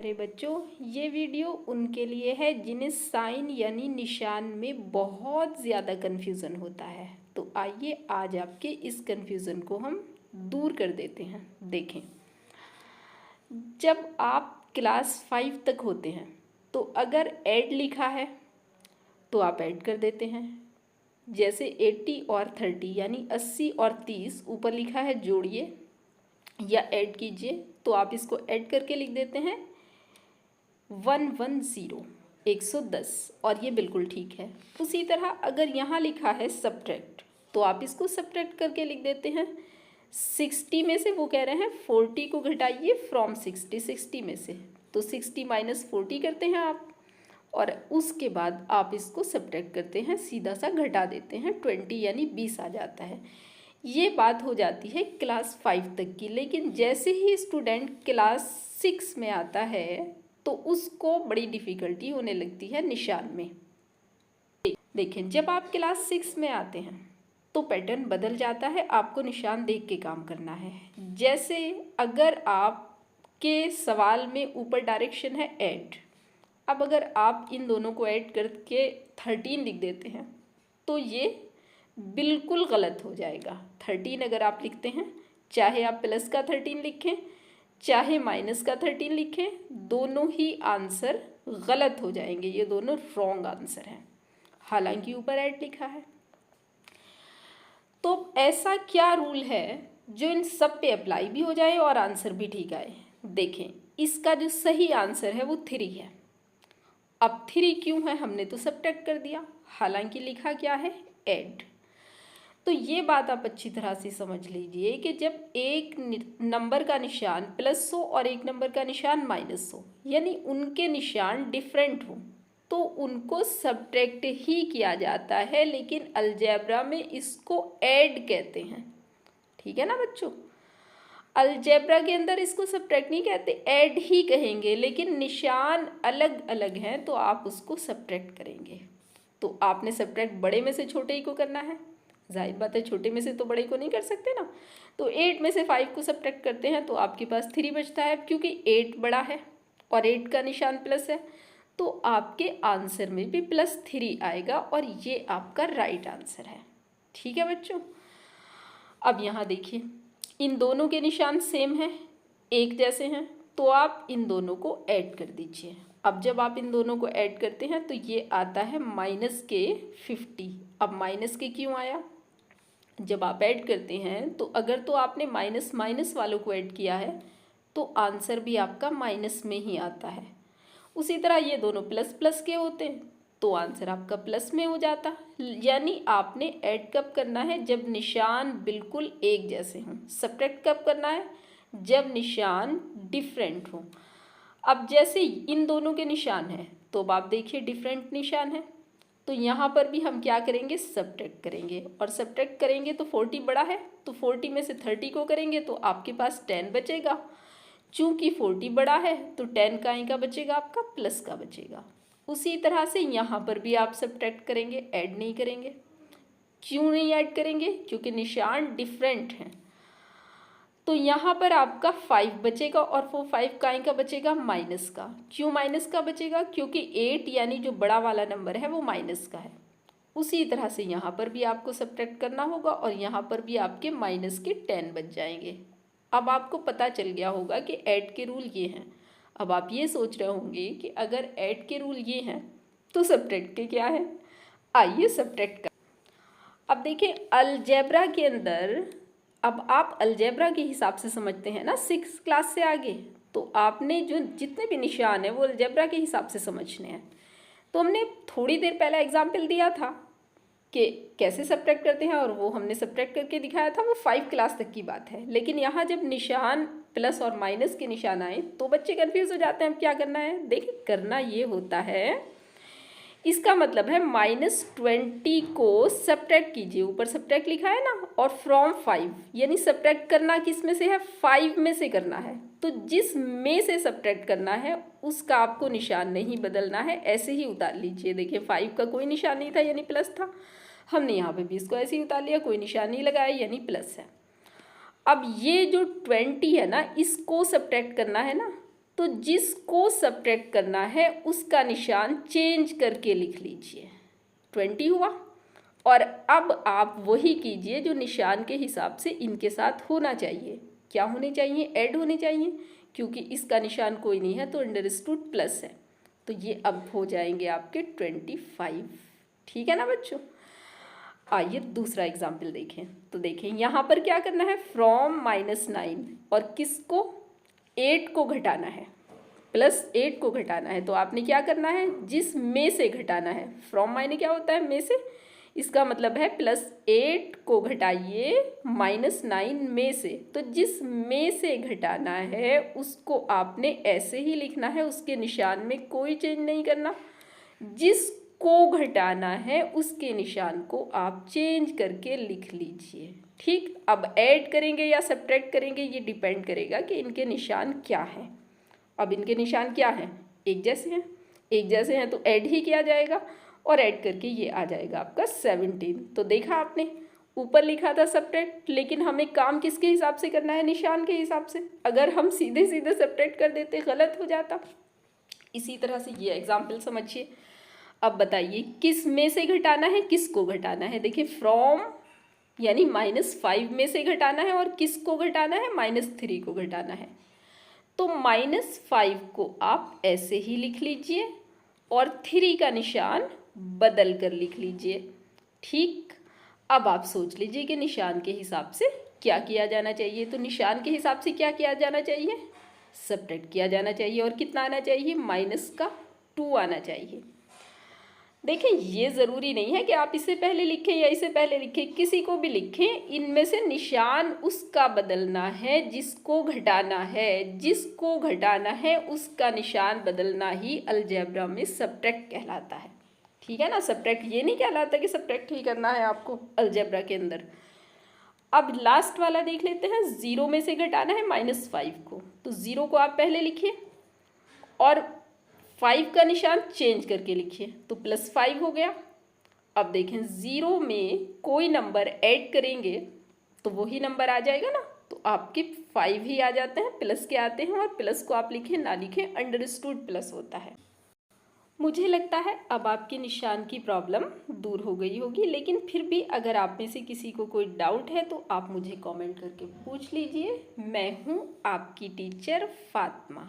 मेरे बच्चों, ये वीडियो उनके लिए है जिन्हें साइन यानी निशान में बहुत ज़्यादा कन्फ्यूज़न होता है। तो आइए आज आपके इस कन्फ्यूज़न को हम दूर कर देते हैं। देखें, जब आप क्लास 5 तक होते हैं तो अगर ऐड लिखा है तो आप ऐड कर देते हैं। जैसे 80 और 30 यानी 80 और 30 ऊपर लिखा है जोड़िए या ऐड कीजिए, तो आप इसको ऐड करके लिख देते हैं 110 110, और ये बिल्कुल ठीक है। उसी तरह अगर यहाँ लिखा है सब्ट्रैक्ट तो आप इसको सब्ट्रैक्ट करके लिख देते हैं 60 में से, वो कह रहे हैं 40 को घटाइए फ्रॉम 60 में से, तो 60 माइनस 40 करते हैं आप, और उसके बाद आप इसको सब्ट्रैक्ट करते हैं, सीधा सा घटा देते हैं 20 यानी 20 आ जाता है। ये बात हो जाती है क्लास 5 तक की। लेकिन जैसे ही स्टूडेंट क्लास 6 में आता है तो उसको बड़ी डिफ़िकल्टी होने लगती है निशान में। देखें, जब आप क्लास 6 में आते हैं तो पैटर्न बदल जाता है, आपको निशान देख के काम करना है। जैसे अगर आपके सवाल में ऊपर डायरेक्शन है ऐड, अब अगर आप इन दोनों को ऐड करके 13 लिख देते हैं तो ये बिल्कुल गलत हो जाएगा। 13 अगर आप लिखते हैं, चाहे आप प्लस का 13 लिखें चाहे माइनस का 13 लिखें, दोनों ही आंसर गलत हो जाएंगे, ये दोनों रॉन्ग आंसर हैं, हालांकि ऊपर ऐड लिखा है। तो ऐसा क्या रूल है जो इन सब पे अप्लाई भी हो जाए और आंसर भी ठीक आए? देखें, इसका जो सही आंसर है वो 3 है। अब 3 क्यों है? हमने तो सब्ट्रैक्ट कर दिया, हालांकि लिखा क्या है? ऐड। तो ये बात आप अच्छी तरह से समझ लीजिए कि जब एक नंबर का निशान +100 और एक नंबर का निशान -100 यानी उनके निशान डिफरेंट हो तो उनको सब्ट्रैक्ट ही किया जाता है, लेकिन अलजेब्रा में इसको ऐड कहते हैं। ठीक है ना बच्चों? अलजेब्रा के अंदर इसको सब्ट्रैक्ट नहीं कहते, ऐड ही कहेंगे, लेकिन निशान अलग अलग हैं तो आप उसको सब्ट्रैक्ट करेंगे। तो आपने सब्ट्रैक्ट बड़े में से छोटे ही को करना है, जाहिर बात है छोटे में से तो बड़े को नहीं कर सकते ना। तो 8 में से 5 को सब्ट्रैक्ट करते हैं तो आपके पास 3 बचता है, क्योंकि 8 बड़ा है और 8 का निशान प्लस है, तो आपके आंसर में भी +3 आएगा और ये आपका राइट आंसर है। ठीक है बच्चों? अब यहाँ देखिए, इन दोनों के निशान सेम हैं, एक जैसे हैं, तो आप इन दोनों को ऐड कर दीजिए। अब जब आप इन दोनों को ऐड करते हैं तो ये आता है -50। अब माइनस के क्यों आया? जब आप ऐड करते हैं तो अगर तो आपने माइनस माइनस वालों को ऐड किया है तो आंसर भी आपका माइनस में ही आता है। उसी तरह ये दोनों प्लस प्लस के होते हैं तो आंसर आपका प्लस में हो जाता। यानी आपने ऐड कब करना है? जब निशान बिल्कुल एक जैसे हों। सब्ट्रैक्ट कब करना है? जब निशान डिफरेंट हो। अब जैसे इन दोनों के निशान हैं तो अब आप देखिए डिफरेंट निशान है, तो यहाँ पर भी हम क्या करेंगे? सब्ट्रैक्ट करेंगे, और सब्ट्रैक्ट करेंगे तो 40 बड़ा है तो 40 में से 30 को करेंगे तो आपके पास 10 बचेगा। चूँकि 40 बड़ा है तो 10 का ही का बचेगा, आपका प्लस का बचेगा। उसी तरह से यहाँ पर भी आप सब्ट्रैक्ट करेंगे, ऐड नहीं करेंगे। क्यों नहीं ऐड करेंगे? क्योंकि निशान डिफरेंट हैं। तो यहाँ पर आपका 5 बचेगा और वो 5 काई का बचेगा? माइनस का। क्यों माइनस का बचेगा? क्योंकि 8 यानी जो बड़ा वाला नंबर है वो माइनस का है। उसी तरह से यहाँ पर भी आपको सब्ट्रैक्ट करना होगा और यहाँ पर भी आपके माइनस के 10 बच जाएंगे। अब आपको पता चल गया होगा कि ऐड के रूल ये हैं। अब आप ये सोच रहे होंगे कि अगर ऐड के रूल ये हैं तो सब्ट्रैक्ट के क्या है? आइए सब्ट्रैक्ट कर। अब देखिए, अलजेब्रा के अंदर अब आप अलजेब्रा के हिसाब से समझते हैं ना 6 क्लास से आगे, तो आपने जो जितने भी निशान हैं वो अलजेब्रा के हिसाब से समझने हैं। तो हमने थोड़ी देर पहले एग्जाम्पल दिया था कि कैसे सब्ट्रैक्ट करते हैं और वो हमने सब्ट्रैक्ट करके दिखाया था, वो 5 क्लास तक की बात है। लेकिन यहाँ जब निशान प्लस और माइनस के निशान आए तो बच्चे कन्फ्यूज़ हो जाते हैं, अब क्या करना है? देखिए, करना ये होता है, इसका मतलब है -20 को सब्ट्रैक्ट कीजिए, ऊपर सब्ट्रैक्ट लिखा है ना, और फ्रॉम 5 यानी सब्ट्रैक्ट करना किस में से है? 5 में से करना है। तो जिस में से सब्ट्रैक्ट करना है उसका आपको निशान नहीं बदलना है, ऐसे ही उतार लीजिए। देखिए, 5 का कोई निशान नहीं था यानी प्लस था, हमने यहाँ पे भी इसको ऐसे ही उतार लिया, कोई निशान नहीं लगाया यानी प्लस है। अब ये जो 20 है ना, इसको सब्ट्रैक्ट करना है ना, तो जिसको सब्ट्रैक्ट करना है उसका निशान चेंज करके लिख लीजिए। 20 हुआ। और अब आप वही कीजिए जो निशान के हिसाब से इनके साथ होना चाहिए। क्या होने चाहिए? ऐड होने चाहिए, क्योंकि इसका निशान कोई नहीं है तो अंडरस्टूड प्लस है, तो ये अब हो जाएंगे आपके 25। ठीक है ना बच्चों? आइए दूसरा एग्जाम्पल देखें। तो देखें यहाँ पर क्या करना है, फ्रॉम -9 और किसको, 8 को घटाना है, +8 को घटाना है। तो आपने क्या करना है, जिस में से घटाना है, फ्रॉम मायने क्या होता है, में से, इसका मतलब है +8 को घटाइए -9 में से। तो जिस में से घटाना है उसको आपने ऐसे ही लिखना है, उसके निशान में कोई चेंज नहीं करना। जिसको घटाना है उसके निशान को आप चेंज करके लिख लीजिए। ठीक, अब ऐड करेंगे या सब्ट्रैक्ट करेंगे ये डिपेंड करेगा कि इनके निशान क्या हैं। अब इनके निशान क्या हैं, एक जैसे हैं, एक जैसे हैं तो ऐड ही किया जाएगा और ऐड करके ये आ जाएगा आपका 17। तो देखा आपने, ऊपर लिखा था सब्ट्रैक्ट, लेकिन हमें काम किसके हिसाब से करना है, निशान के हिसाब से। अगर हम सीधे सीधे सब्ट्रैक्ट कर देते गलत हो जाता। इसी तरह से ये एग्जाम्पल समझिए। अब बताइए किस में से घटाना है, किसको घटाना है। देखिए फ्रॉम यानी -5 में से घटाना है और किसको घटाना है, -3 को घटाना है। तो -5 को आप ऐसे ही लिख लीजिए और 3 का निशान बदल कर लिख लीजिए। ठीक, अब आप सोच लीजिए कि निशान के हिसाब से क्या किया जाना चाहिए। तो निशान के हिसाब से क्या किया जाना चाहिए, सब्ट्रैक्ट किया जाना चाहिए। और कितना आना चाहिए, -2 आना चाहिए। देखिए ये ज़रूरी नहीं है कि आप इससे पहले लिखें या इससे पहले लिखें, किसी को भी लिखें, इनमें से निशान उसका बदलना है जिसको घटाना है। जिसको घटाना है उसका निशान बदलना ही अलजेब्रा में सब्ट्रैक्ट कहलाता है। ठीक है ना, सब्ट्रैक्ट ये नहीं कहलाता कि सब्ट्रैक्ट ही करना है आपको अलजेब्रा के अंदर। अब लास्ट वाला देख लेते हैं, 0 में से घटाना है -5 को। तो 0 को आप पहले लिखिए और 5 का निशान चेंज करके लिखिए, तो +5 हो गया। अब देखें 0 में कोई नंबर ऐड करेंगे तो वही नंबर आ जाएगा ना, तो आपके 5 ही आ जाते हैं, प्लस के आते हैं। और प्लस को आप लिखें ना लिखें, अंडरस्टूड प्लस होता है। मुझे लगता है अब आपके निशान की प्रॉब्लम दूर हो गई होगी, लेकिन फिर भी अगर आप में से किसी को कोई डाउट है तो आप मुझे कमेंट करके पूछ लीजिए। मैं हूँ आपकी टीचर फातिमा।